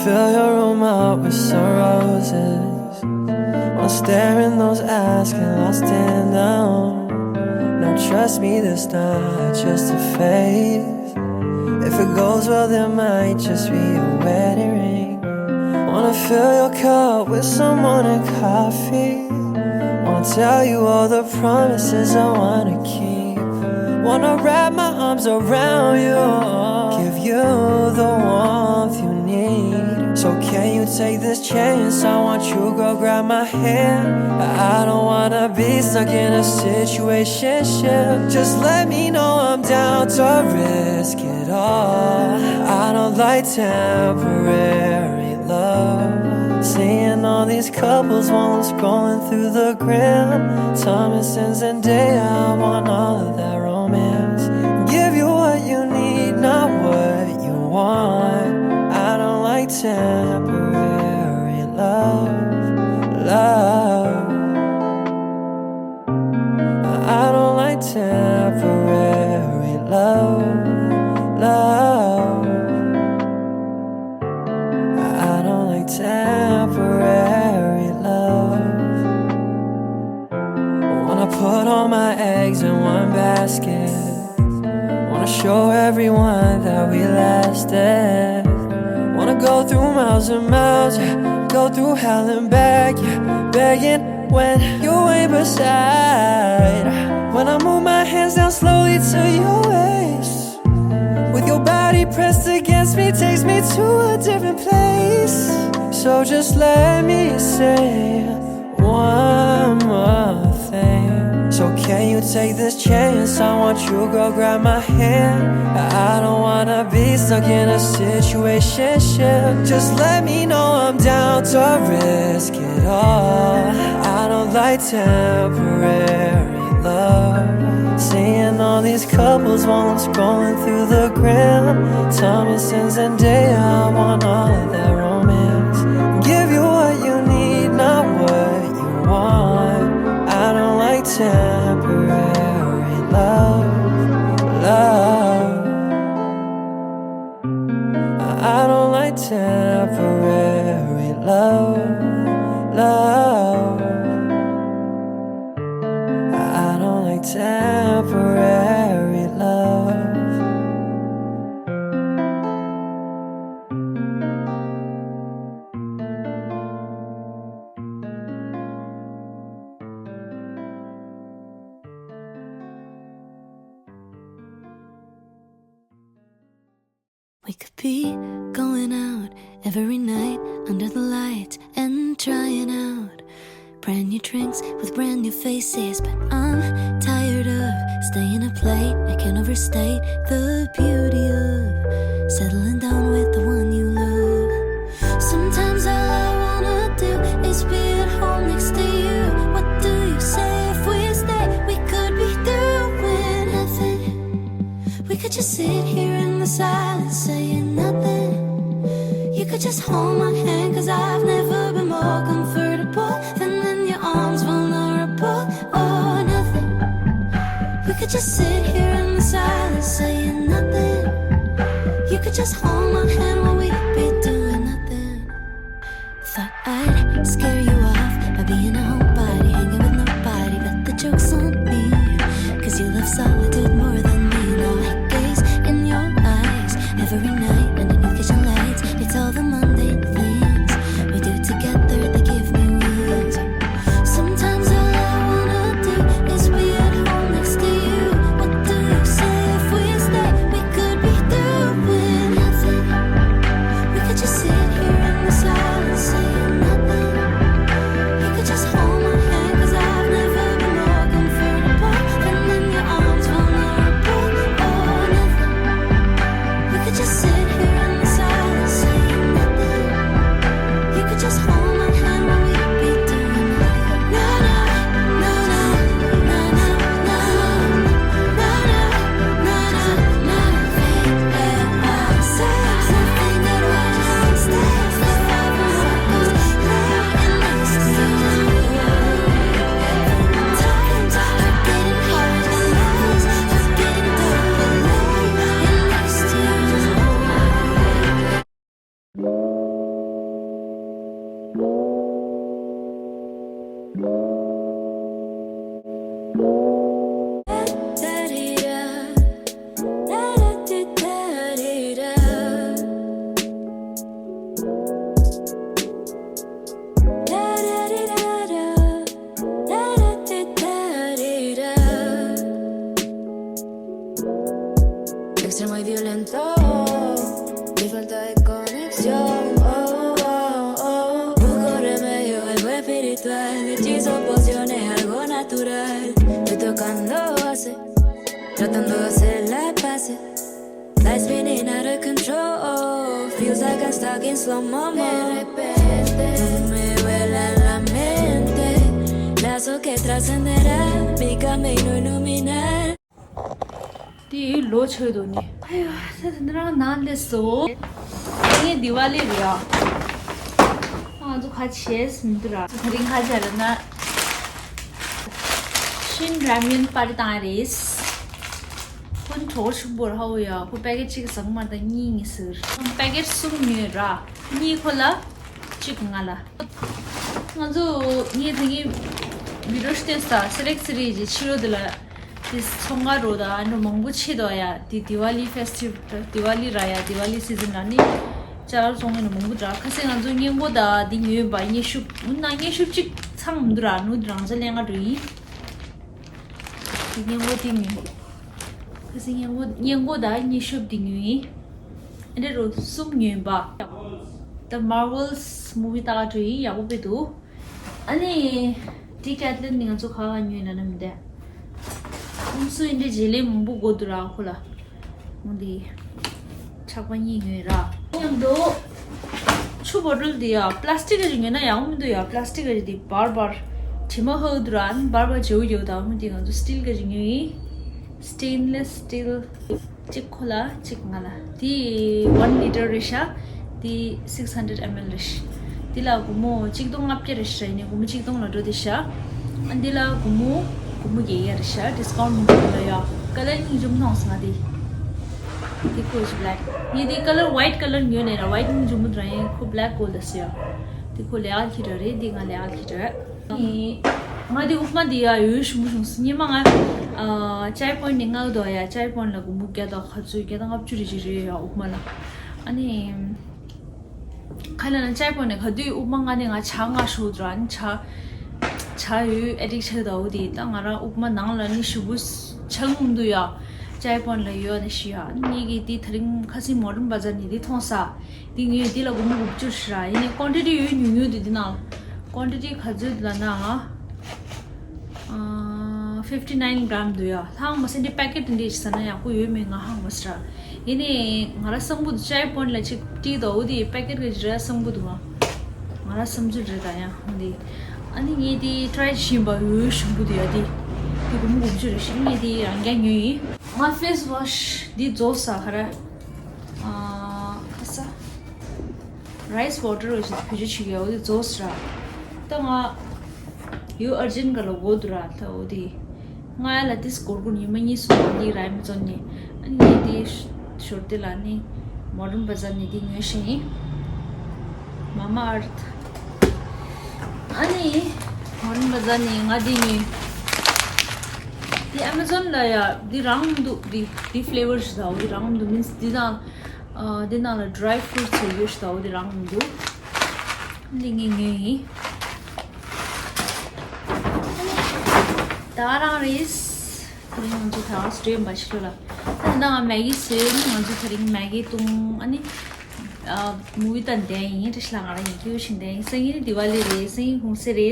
fill your room up with some roses. Wanna stare in those eyes, get lost in them. Now trust me, this not just a phase. If it goes well, there might just be a wedding ring. Wanna fill your cup with some morning coffee. Wanna tell you all the promises I wanna keep. Wanna wrap my arms around you, give you the warmth you need. So can you take this chance? I want you, girl, grab my hand. I don't wanna be stuck in a situationship. Just let me know I'm down to risk it all. I don't like temporary love. Seeing all these couples while I'm scrolling through the gram. Thomas and Zendaya, I want all of that romance. Give you what you need, not what you want. I don't like temporary love. I don't like temporary love. I don't like temporary love. Wanna put all my eggs in one basket. Wanna show everyone that we lasted. Wanna go through miles and miles, yeah. Go through hell and back, yeah. Begging when you ain't beside. When I move my hands down slowly to your waist, with your body pressed against me, takes me to a different place. So just let me say one more thing. So can you take this chance? I want you, girl, grab my hand. I don't wanna be stuck in a situationship. Just let me know I'm down to risk it all. I don't like temporary love. Seeing all these couples while I'm scrolling through the gram. Thomas and Zendaya, I want all of that romance. Give you what you need, not what you want. I don't like temporary love. I don't like temporary love. I don't like temporary love. We could be going out every night under the lights and trying out brand new drinks with brand new faces. But I'm tired of staying up late. I can't overstate the beauty of settling down with the one you love. Sometimes all I wanna do is be at home next to you. What do you say if we stay? We could be doing nothing. We could just sit here in the silence saying nothing. You could just hold my hand, cause I've never been more comfortable than in your arms, vulnerable or nothing. We could just sit here in the silence saying nothing. You could just hold my hand while we be doing nothing. Thought I'd scare you off by being a homebody, hanging with nobody, but the joke's on me, cause you love solitude more than me. Now I gaze in your eyes every night underneath kitchen lights. It's all the mundane things we do together that give me wings. Sometimes all I wanna do is be at home next to you. What do you say if we stay? We could be doing nothing. We could just sit here in the silence saying nothing. You could just hold my hand, cause I've never been more comfortable than in your arms, vulnerable or nothing. We could just sit here in the silence saying nothing. You could just hold my hand while we be doing nothing. Na na na na na na na na na na. Say something that I just stay forever. Laying next to you. Times are getting hard, nights are getting dark, but laying next to you. tratando de hacerla pase. Life spinning out of control. Feels like I'm stuck in slow mo. De repente me vuela la mente. Lazo que trascenderá mi camino iluminar. ती लो छोड़ दो नहीं अयो तेरा नाम ले सो ये दिवाली रिया हाँ जो खाचियस मित्रा खरीद खाची है ना शिन रामियन पारितारिस कुन ठोर शुभर हाउ या कु पैकेट चिक संग मारता नी सर पैकेट सुम न्यूरा नी खोला चिक ngala जो ये थी विरोस्टे सा सेलेक्ट सीरीज चिरो दिला this songa roda no mongbuchi doya di diwali festival diwali raya diwali season ani char song no mongbu dra khase ngan zo nyeng bo da di ngue ba nyi shup na nyi shup chik sang mdra nu drang za lenga dui di nyeng bo ti mi khase nyeng bo da nyi shup di ngue ende ro sum ngue ba the Marvels movie ta dui ya bo be du ani di katlin ninga zo kha ngue na nam de umsu inde jele mbu godura khula mundi chapani ngera yamdo chubodul dia plastic ring na yaum do ya plastic di bar thima hodran bar jo da mundi ngu steel ga ring stainless steel chikhola chikngala di 1 liter risha di 600 ml rish dila gumo chikdong apje rish ne gumo chikdong la do disha andila gumo कुमु ये यार shirt discount मिल या colour नहीं जो ना उसना दी देखो इस black ये दी कलर वाइट कलर नहीं है ना वाइट नहीं जो मुद्रा है को ब्लैक गोल्ड है सिया देखो लेआल की डरे दिखा लेआल की डरे ये मादी उपमा दिया यूश मुझे ये मांगा चाय पॉइंट निकाल दो या चाय पॉइंट लगो मुझे तो खर्चो क्या तो आप चुरी चुरी या उपमा ला अने खाना ना चाय पॉइंट खड़ी उपमा गाने गा चांगा शोद्रान चा 차유 에릭체도 어디 땅아라 उपमा नांगलानी शुबुस छंगमुंदुया चायपन लयो नशिया निगी ती थरिंग खसी मॉडर्न बाजार नि दी थोसा दिंगे दी लगु मु गुचुश्रा इने क्वांटिटी यु न्यू दिना क्वांटिटी खजुदलाना 59 ग्राम दुया थांग मसेंडी पैकेट इंदि सना या को यु मेंगा हांग मसरा इने ngara sambu चायपन ल छि टी दौदी पैकेट गजरा sambu दुवा ngara समझु रदा या हंदी 아니 얘디 트라이 심바 유슈부 디야디 이거 뭐 없지 얘디 안경이 마 페이스 워시 디 조사 하라 아사 라이스 워터 이제 피지치게 어디 조스라 땅아 유 अर्जेंट गलो गोदरा था ओदी ngaला दिस कोरगुनी मनी सुनी राइम जन्नी अनि येदी शोर्ते लानी मॉडर्न बाजार नि दी नशे मामा अर्थ 아니 머린 바자니 nga디니 디 Amazon 라야 디 라운드 디 플레이버스 다 디 라운드 means 디나 디나라 드라이 프루트 유스 다 디 라운드 링잉이 다라리스 그냥 먼저 다 스트림 마시러라 나 매기 세 먼저 드링 매기 tung 아니 movie तंदे हैं रिश्ता गाना ये क्यों शिंदे हैं सही दिवाली रे सही हूँ से रे